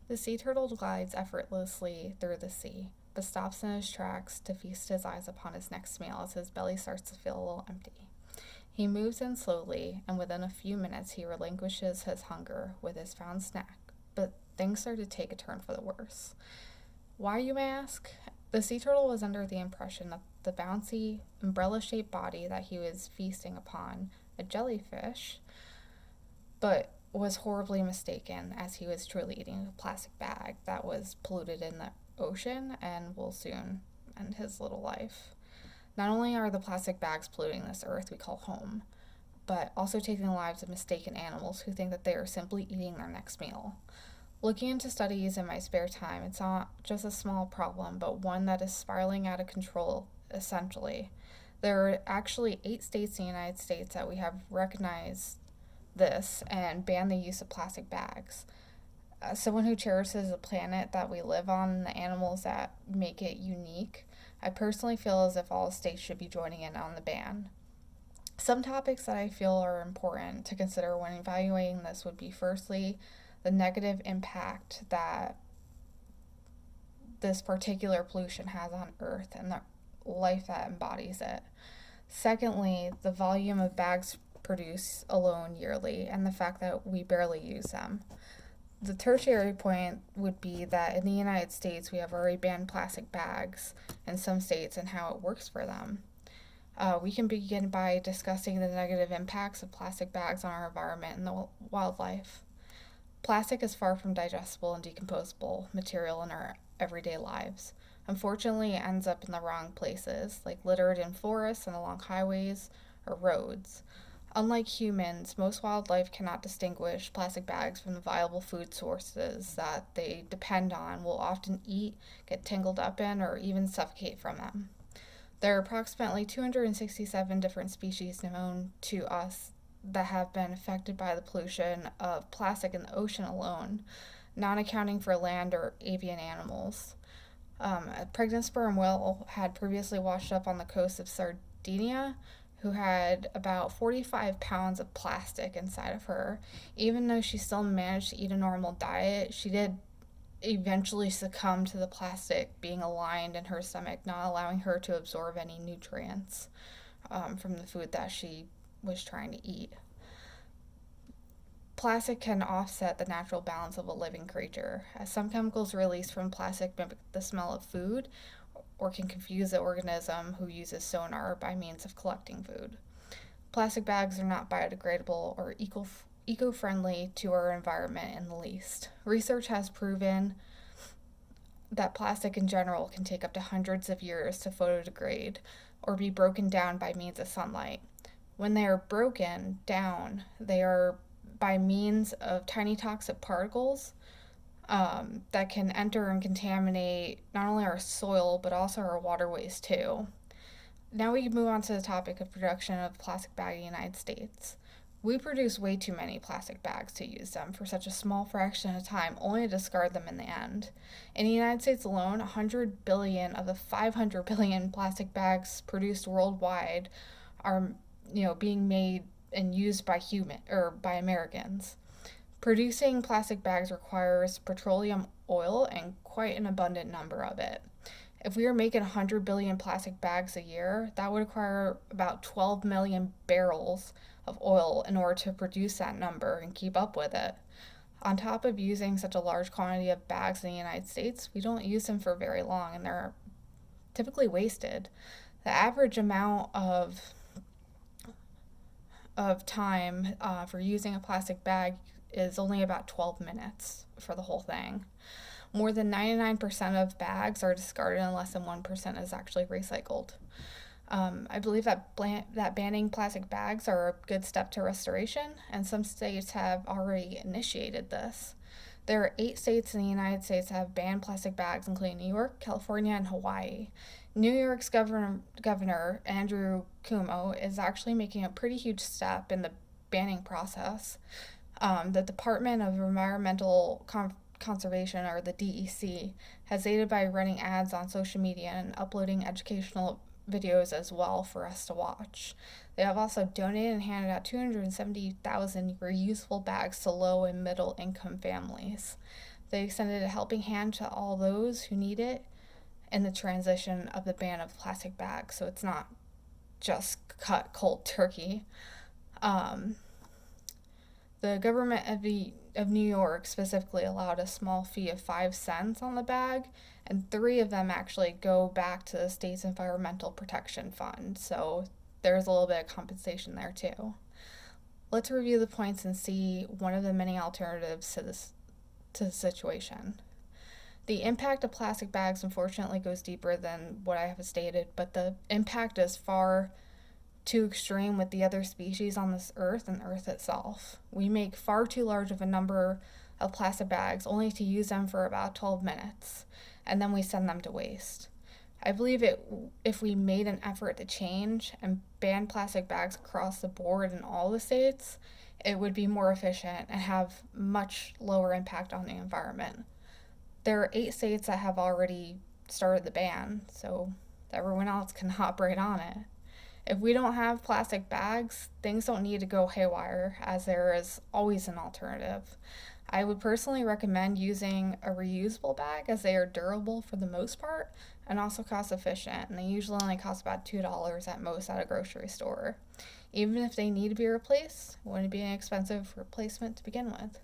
The sea turtle glides effortlessly through the sea, but stops in his tracks to feast his eyes upon his next meal as his belly starts to feel a little empty. He moves in slowly, and within a few minutes he relinquishes his hunger with his found snack. But things start to take a turn for the worse. Why, you may ask? The sea turtle was under the impression that the bouncy, umbrella shaped body that he was feasting upon, a jellyfish, but was horribly mistaken as he was truly eating a plastic bag that was polluted in the ocean and will soon end his little life. Not only are the plastic bags polluting this earth we call home, but also taking the lives of mistaken animals who think that they are simply eating their next meal. Looking into studies in my spare time, it's not just a small problem, but one that is spiraling out of control, essentially. There are actually 8 states in the United States that we have recognized this and banned the use of plastic bags. As someone who cherishes the planet that we live on and the animals that make it unique, I personally feel as if all states should be joining in on the ban. Some topics that I feel are important to consider when evaluating this would be firstly, the negative impact that this particular pollution has on Earth and the life that embodies it. Secondly, the volume of bags produced alone yearly and the fact that we barely use them. The tertiary point would be that in the United States, we have already banned plastic bags in some states and how it works for them. We can begin by discussing the negative impacts of plastic bags on our environment and the wildlife. Plastic is far from digestible and decomposable material in our everyday lives. Unfortunately, it ends up in the wrong places, like littered in forests and along highways or roads. Unlike humans, most wildlife cannot distinguish plastic bags from the viable food sources that they depend on, will often eat, get tangled up in, or even suffocate from them. There are approximately 267 different species known to us that have been affected by the pollution of plastic in the ocean alone, not accounting for land or avian animals. A pregnant sperm whale had previously washed up on the coast of Sardinia, who had about 45 pounds of plastic inside of her. Even though she still managed to eat a normal diet, she did eventually succumb to the plastic being aligned in her stomach, not allowing her to absorb any nutrients from the food that she was trying to eat. Plastic can offset the natural balance of a living creature, as some chemicals released from plastic mimic the smell of food or can confuse the organism who uses sonar by means of collecting food. Plastic bags are not biodegradable or eco friendly to our environment in the least. Research has proven that plastic in general can take up to hundreds of years to photodegrade or be broken down by means of sunlight. When they are broken down, they are by means of tiny toxic particles that can enter and contaminate not only our soil but also our waterways too. Now we can move on to the topic of production of plastic bag in the United States. We produce way too many plastic bags to use them for such a small fraction of time, only to discard them in the end. In the United States alone, 100 billion of the 500 billion plastic bags produced worldwide are, being made and used by Americans. Producing plastic bags requires petroleum oil and quite an abundant number of it. If we were making 100 billion plastic bags a year, that would require about 12 million barrels of oil in order to produce that number and keep up with it. On top of using such a large quantity of bags in the United States, we don't use them for very long and they're typically wasted. The average amount of time for using a plastic bag is only about 12 minutes for the whole thing. More than 99% of bags are discarded and less than 1% is actually recycled. I believe that banning plastic bags are a good step to restoration, and some states have already initiated this. There are 8 states in the United States that have banned plastic bags, including New York, California, and Hawaii. New York's Governor Andrew Cuomo is actually making a pretty huge step in the banning process. The Department of Environmental Conservation, or the DEC, has aided by running ads on social media and uploading educational videos as well for us to watch. They have also donated and handed out 270,000 reusable bags to low and middle income families. They extended a helping hand to all those who need it in the transition of the ban of plastic bags, so it's not just cut cold turkey. Um, the government of New York specifically allowed a small fee of 5 cents on the bag, and 3 of them actually go back to the state's environmental protection fund. So there's a little bit of compensation there too. Let's review the points and see one of the many alternatives to the situation. The impact of plastic bags unfortunately goes deeper than what I have stated, but the impact is far too extreme with the other species on this earth and Earth itself. We make far too large of a number of plastic bags only to use them for about 12 minutes, and then we send them to waste. I believe if we made an effort to change and ban plastic bags across the board in all the states, it would be more efficient and have much lower impact on the environment. There are 8 states that have already started the ban, so everyone else can operate on it. If we don't have plastic bags, things don't need to go haywire, as there is always an alternative. I would personally recommend using a reusable bag, as they are durable for the most part and also cost efficient, and they usually only cost about $2 at most at a grocery store. Even if they need to be replaced, it wouldn't be an expensive replacement to begin with.